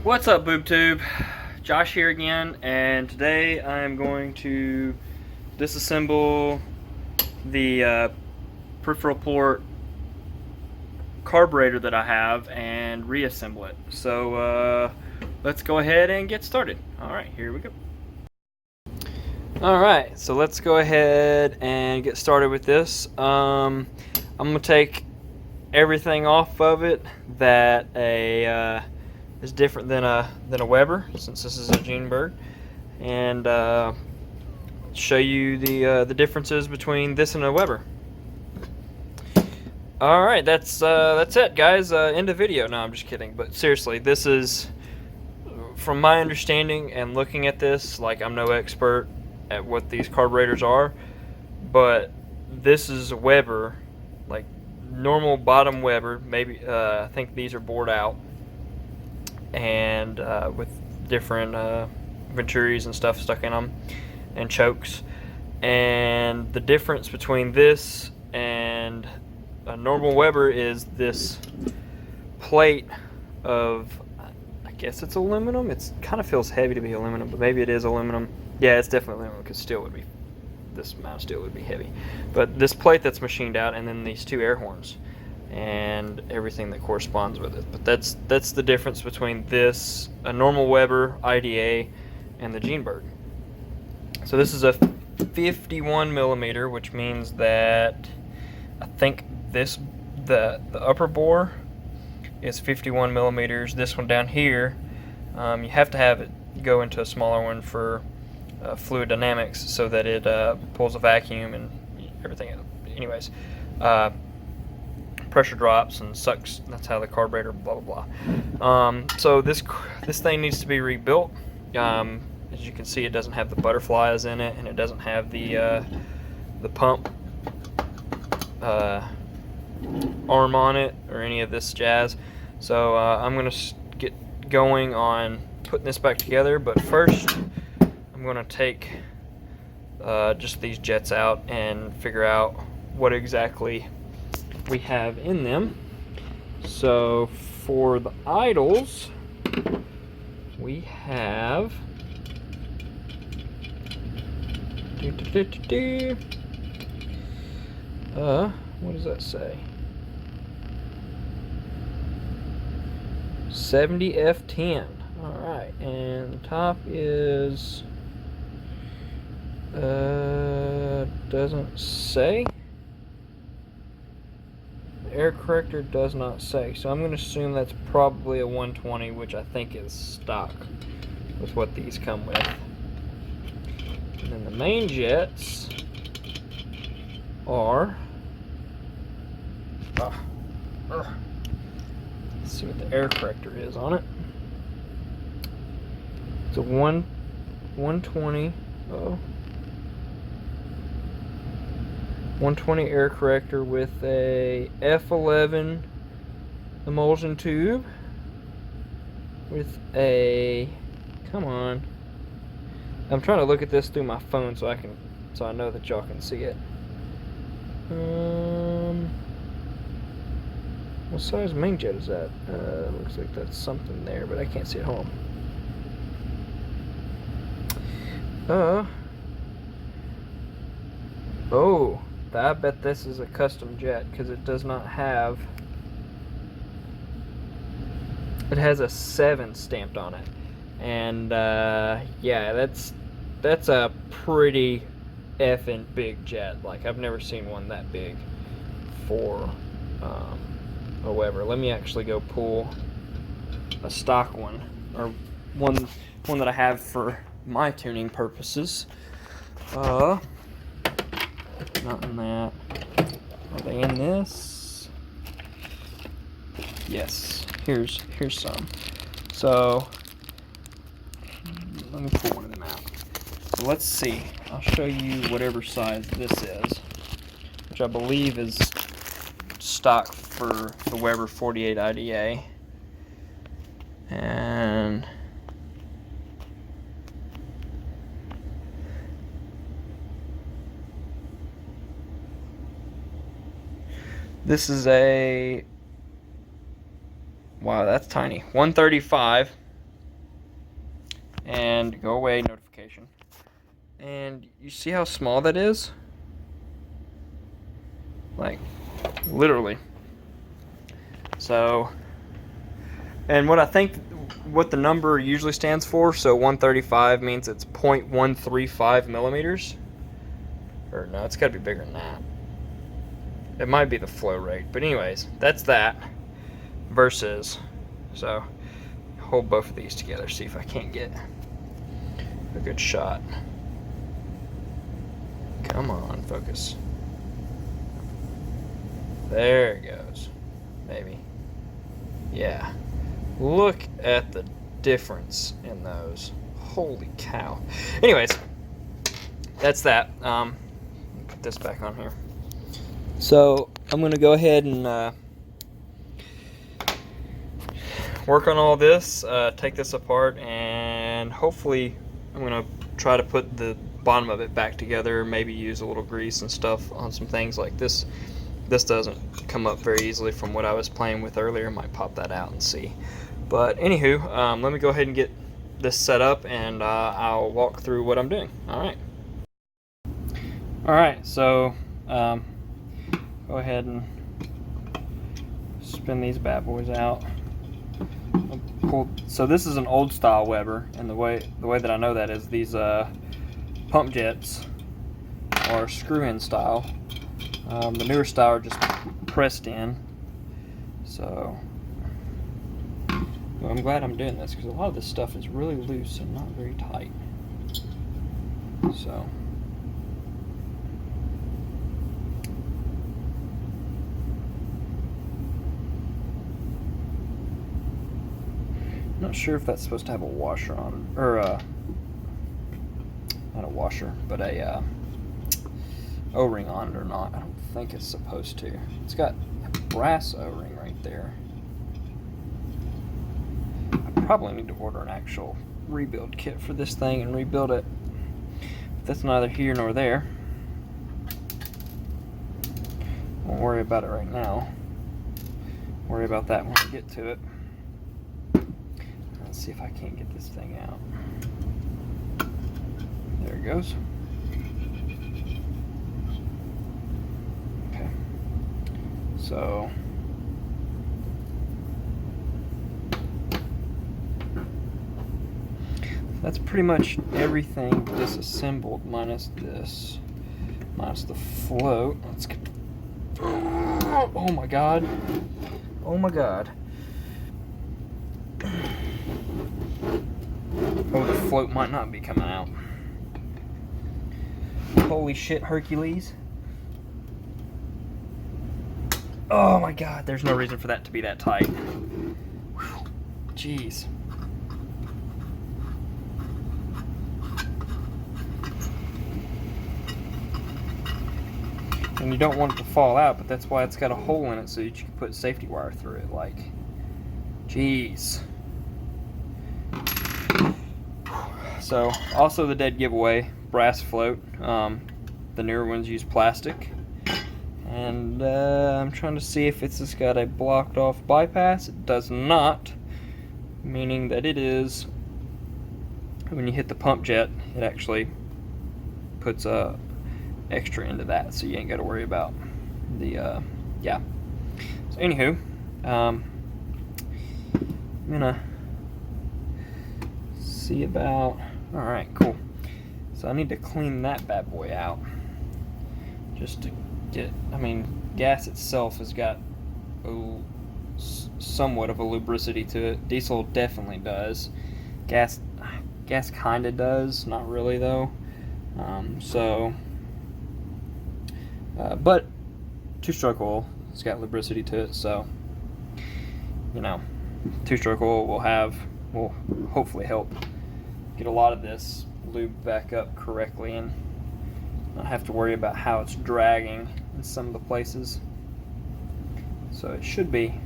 What's up, BoobTube? Josh here again, and today I'm going to disassemble the peripheral port carburetor that I have and reassemble it. So let's go ahead and get started. Alright, here we go. Alright, so let's go ahead and get started with this. I'm going to take everything off of it that is different than a Weber, since this is a Berg, and show you the differences between this and a Weber. All right, that's it, guys. End of video. No, I'm just kidding. But seriously, this is, from my understanding and looking at this, like, I'm no expert at what these carburetors are, but this is a Weber, like normal bottom Weber. Maybe I think these are bored out, and with different venturis and stuff stuck in them, and chokes. And the difference between this and a normal Weber is this plate of, I guess it's aluminum. It kind of feels heavy to be aluminum, but maybe it is aluminum. Yeah, it's definitely aluminum, because steel would be, this amount of steel would be heavy. But this plate that's machined out, and then these two air horns and everything that corresponds with it. But that's the difference between this, a normal Weber IDA, and the Berg. So this is a 51 millimeter, which means that I think this, the upper bore is 51 millimeters. This one down here, you have to have it go into a smaller one for fluid dynamics, so that it pulls a vacuum and everything. Anyways, pressure drops and sucks. That's how the carburetor, blah blah blah. So this thing needs to be rebuilt. As you can see, it doesn't have the butterflies in it, and it doesn't have the pump arm on it or any of this jazz. So I'm gonna get going on putting this back together, but first I'm gonna take just these jets out and figure out what exactly we have in them. So for the idles, we have what does that say? 70 F10. All right, and the top is doesn't say. The air corrector does not say, so I'm going to assume that's probably a 120, which I think is stock with what these come with. And then the main jets are let's see what the air corrector is on it. It's a 120. 120 air corrector with a F11 emulsion tube with a, come on, I'm trying to look at this through my phone so I know that y'all can see it. What size main jet is that? Looks like that's something there, but I can't see it. Hold on. Oh, I bet this is a custom jet, because it does not have, it has a 7 stamped on it. And yeah, that's a pretty effing big jet. Like, I've never seen one that big for a Weber. Let me actually go pull a stock one, or one that I have for my tuning purposes. Not in that. Are they in this? Yes. Here's some. So let me pull one of them out. So let's see. I'll show you whatever size this is, which I believe is stock for the Weber 48 IDA. And this is a, wow, that's tiny, 135 and go away notification. And you see how small that is? Like, literally. So, and what I think, what the number usually stands for, so 135 means it's 0.135 millimeters. Or no, it's got to be bigger than that. It might be the flow rate. But anyways, that's that. Versus, so, hold both of these together, see if I can't get a good shot. Come on, focus. There it goes. Maybe. Yeah. Look at the difference in those. Holy cow. Anyways, that's that. Put this back on here. So I'm going to go ahead and work on all this, take this apart, and hopefully I'm going to try to put the bottom of it back together, maybe use a little grease and stuff on some things like this. This doesn't come up very easily from what I was playing with earlier. Might pop that out and see. But anywho, let me go ahead and get this set up, and I'll walk through what I'm doing. Alright, so go ahead and spin these bad boys out. So this is an old style Weber, and the way that I know that is these pump jets are screw-in style. The newer style are just pressed in. So well, I'm glad I'm doing this because a lot of this stuff is really loose and not very tight. So not sure if that's supposed to have a washer on, or not a washer, but a O-ring on it or not. I don't think it's supposed to. It's got a brass O-ring right there. I probably need to order an actual rebuild kit for this thing and rebuild it. But that's neither here nor there. Won't worry about it right now. Worry about that when we get to it. Let's see if I can't get this thing out. There it goes. Okay. So that's pretty much everything disassembled minus this. Minus the float. Let's get. Oh my god. Oh my god. Oh, the float might not be coming out. Holy shit, Hercules. Oh my god, there's no reason for that to be that tight. Whew. Jeez. And you don't want it to fall out, but that's why it's got a hole in it so that you can put safety wire through it. Like, jeez. So, also the dead giveaway, brass float. The newer ones use plastic. And I'm trying to see if it's just got a blocked off bypass. It does not, meaning that it is, when you hit the pump jet, it actually puts a extra into that, so you ain't got to worry about the, yeah. So anywho, I'm gonna see about, alright, cool. So I need to clean that bad boy out. Just to get, I mean, gas itself has got somewhat of a lubricity to it. Diesel definitely does. Gas kinda does, not really though. But two-stroke oil, it's got lubricity to it, so, you know, two-stroke oil will hopefully help get a lot of this lubed back up correctly and not have to worry about how it's dragging in some of the places. So it should be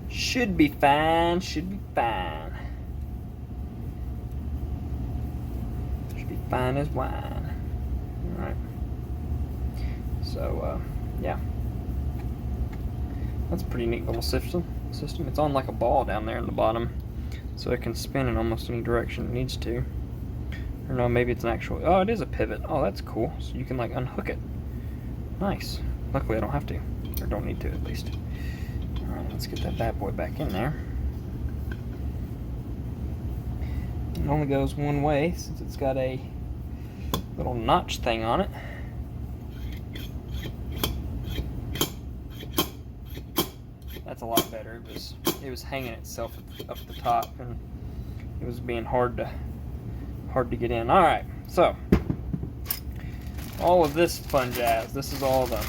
fine, should be fine as wine. Alright. So, yeah. That's a pretty neat little system. It's on like a ball down there in the bottom. so it can spin in almost any direction it needs to. Or no, maybe it's an actual, oh, it is a pivot. Oh, that's cool. So you can like unhook it. Nice. Luckily I don't have to, or don't need to at least. Alright, let's get that bad boy back in there. It only goes one way since it's got a little notch thing on it. That's a lot better. It was hanging itself up the top, and it was being hard to get in. All right, so all of this fun jazz. This is all the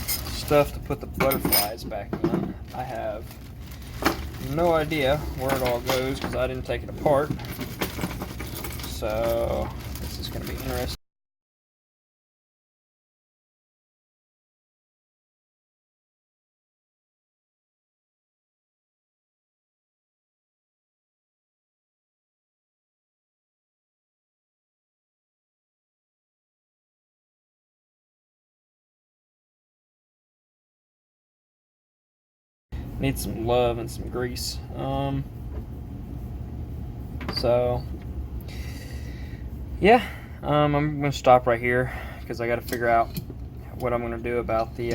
stuff to put the butterflies back in. I have no idea where it all goes because I didn't take it apart. So this is going to be interesting. Need some love and some grease. So yeah, I'm gonna stop right here because I got to figure out what I'm gonna do about the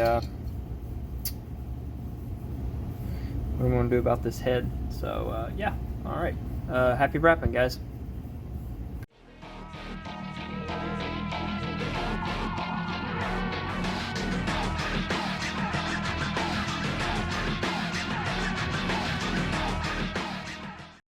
what I'm gonna do about this head. So yeah, all right. Happy wrapping, guys.